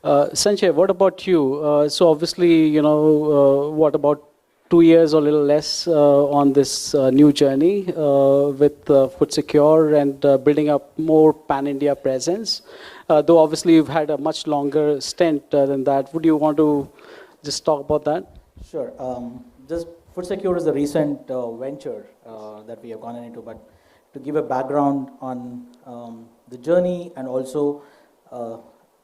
Sanjay, what about you? So obviously, what about 2 years or a little less on this new journey with Food Secure and building up more pan-India presence? Though obviously you've had a much longer stint than that. Would you want to just talk about that? Sure. Just Food Secure is a recent venture that we have gone into, but to give a background on the journey and also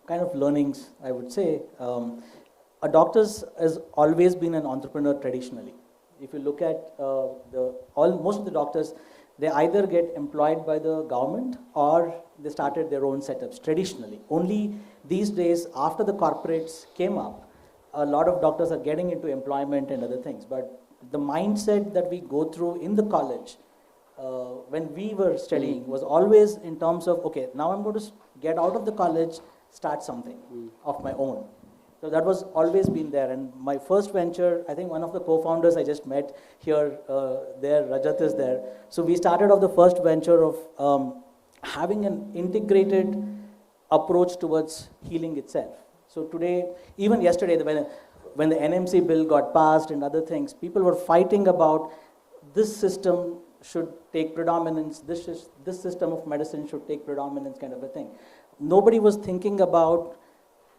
kind of learnings, I would say, a doctor has always been an entrepreneur traditionally. If you look at most of the doctors, they either get employed by the government or they started their own setups traditionally. Only these days, after the corporates came up, a lot of doctors are getting into employment and other things. But the mindset that we go through in the college, when we were studying, was always in terms of, okay, now I'm going to get out of the college, start something of my own. So that was always been there. And my first venture, I think one of the co-founders I just met here, Rajat is there. So we started off the first venture of having an integrated approach towards healing itself. So today, even yesterday, when the NMC bill got passed and other things, people were fighting about this system should take predominance, this system of medicine should take predominance, kind of a thing. Nobody was thinking about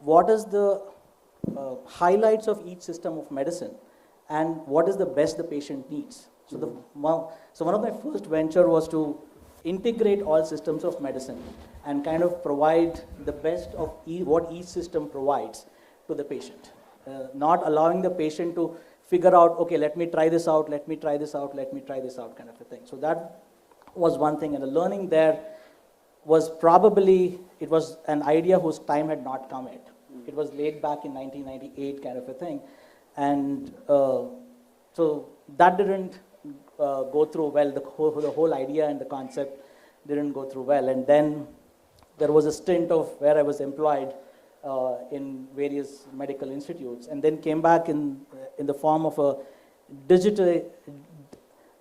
what is the highlights of each system of medicine and what is the best the patient needs. So, one of my first venture was to integrate all systems of medicine and kind of provide the best of what each system provides to the patient. Not allowing the patient to figure out, okay, let me try this out, let me try this out, let me try this out, kind of a thing. So that was one thing. And the learning there was probably, it was an idea whose time had not come yet. It was laid back in 1998, kind of a thing. And so that didn't go through well. The whole idea and the concept didn't go through well. And then there was a stint of where I was employed in various medical institutes, and then came back in the form of the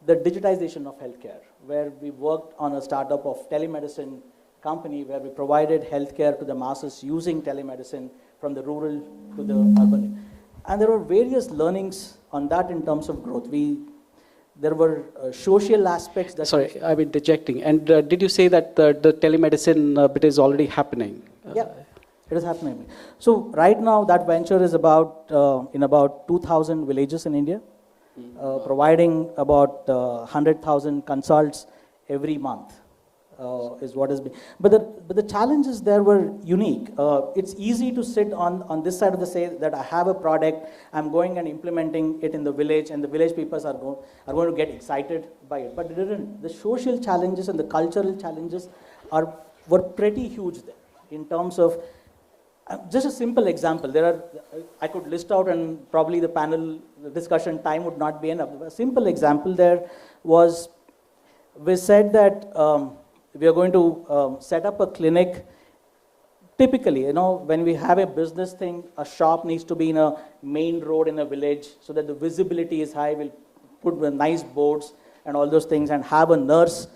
digitization of healthcare, where we worked on a startup of telemedicine company where we provided healthcare to the masses using telemedicine from the rural to the urban. And there were various learnings on that in terms of growth. There were social aspects that... Sorry, I've been dejecting. And did you say that the telemedicine bit is already happening? Yeah, it is happening. So right now that venture is in about 2,000 villages in India, providing about 100,000 consults every month. Is what has been. But the challenges there were unique. It's easy to sit on this side of the say that I have a product, I'm going and implementing it in the village, and the village people are going to get excited by it. But it didn't. The social challenges and the cultural challenges were pretty huge there in terms of just a simple example. I could list out, and probably the panel discussion time would not be enough. A simple example there was, we said that we are going to set up a clinic. Typically, when we have a business thing, a shop needs to be in a main road in a village so that the visibility is high. We'll put nice boards and all those things and have a nurse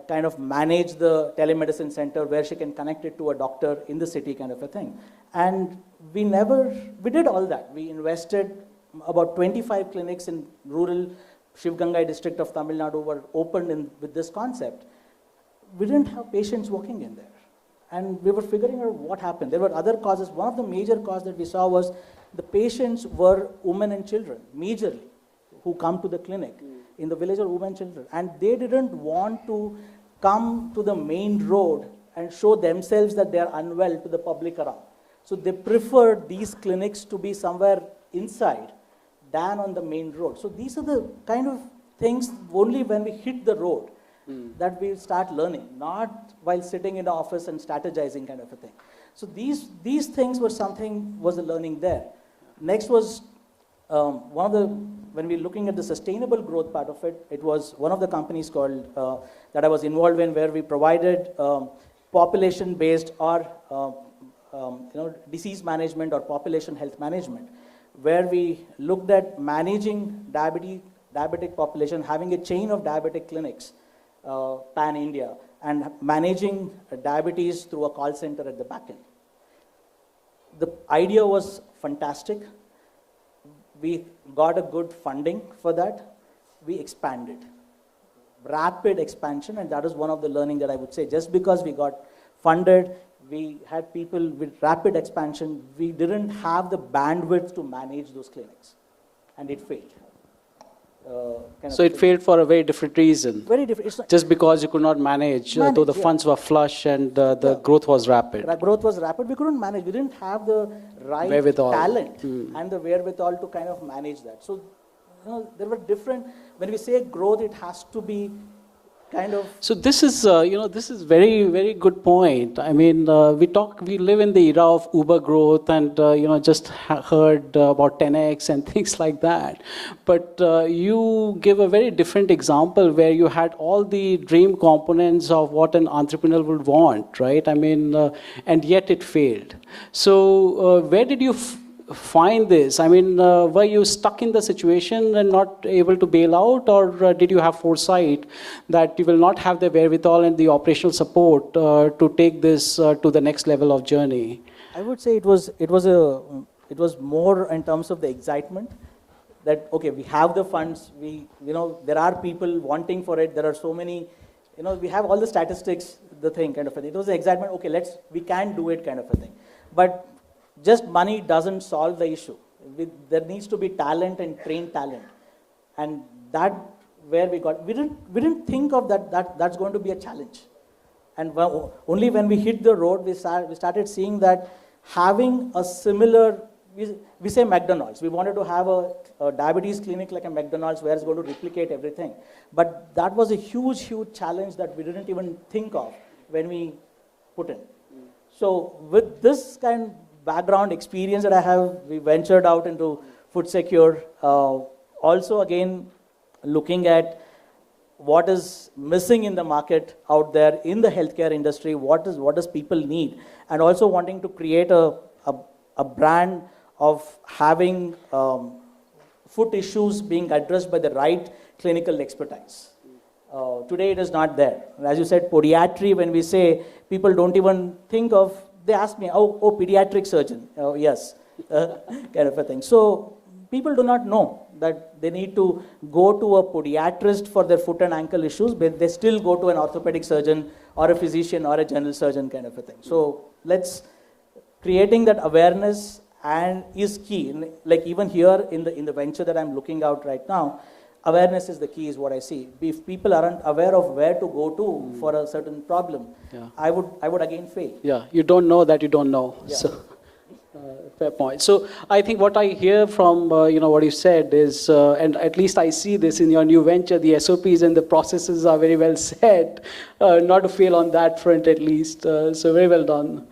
kind of manage the telemedicine center where she can connect it to a doctor in the city, kind of a thing. And we did all that. We invested about 25 clinics in rural Shivgangai district of Tamil Nadu were opened with this concept. We didn't have patients working in there. And we were figuring out what happened. There were other causes. One of the major causes that we saw was the patients were women and children, majorly, who come to the clinic. In the village are women and children. And they didn't want to come to the main road and show themselves that they are unwell to the public around. So they preferred these clinics to be somewhere inside than on the main road. So these are the kind of things only when we hit the road that we start learning, not while sitting in the office and strategizing, kind of a thing. So these things was a learning there. Next was when we're looking at the sustainable growth part of it, it was one of the companies called that I was involved in, where we provided population-based or disease management or population health management, where we looked at managing diabetic population, having a chain of diabetic clinics pan-India, and managing diabetes through a call center at the back end. The idea was fantastic. We got a good funding for that. We expanded. Rapid expansion, and that is one of the learning that I would say. Just because we got funded, we had people with rapid expansion, we didn't have the bandwidth to manage those clinics, and it failed. So it failed for a very different reason. Very different. It's not, Just because you could not manage, though the funds were flush and the growth was rapid. Growth was rapid. We couldn't manage. We didn't have the right Wherewithal. talent and the wherewithal to kind of manage that. So, there were different. When we say growth, it has to be kind of. So this is, this is very, very good point. I mean, we live in the era of Uber growth, and just heard about 10x and things like that. But you give a very different example where you had all the dream components of what an entrepreneur would want, right? I mean, and yet it failed. So where did you find this? I mean, were you stuck in the situation and not able to bail out, or did you have foresight that you will not have the wherewithal and the operational support to take this to the next level of journey? I would say it was more in terms of the excitement that okay, we have the funds, there are people wanting for it, there are so many, we have all the statistics, the thing kind of a thing. It was the excitement, okay, we can do it kind of a thing. But just money doesn't solve the issue. There needs to be talent and trained talent, and that where we didn't think of that's going to be a challenge. And only when we hit the road, we started seeing that having a similar, we say McDonald's. We wanted to have a diabetes clinic like a McDonald's where it's going to replicate everything. But that was a huge, huge challenge that we didn't even think of when we put in. So with this kind of background experience that I have, we ventured out into Food Secure. Also, again, looking at what is missing in the market out there in the healthcare industry, what does people need, and also wanting to create a brand of having food issues being addressed by the right clinical expertise. Today it is not there. As you said, podiatry, when we say, people don't even think of, they ask me, oh, pediatric surgeon. Oh, yes, kind of a thing. So people do not know that they need to go to a podiatrist for their foot and ankle issues, but they still go to an orthopedic surgeon or a physician or a general surgeon kind of a thing. So creating that awareness and is key. Like even here in the venture that I'm looking out right now, awareness is the key, is what I see. If people aren't aware of where to go to for a certain problem, I would again fail. Yeah, you don't know that you don't know. Yeah. So, fair point. So I think what I hear from what you said is, and at least I see this in your new venture, the SOPs and the processes are very well set, not to fail on that front at least. So very well done.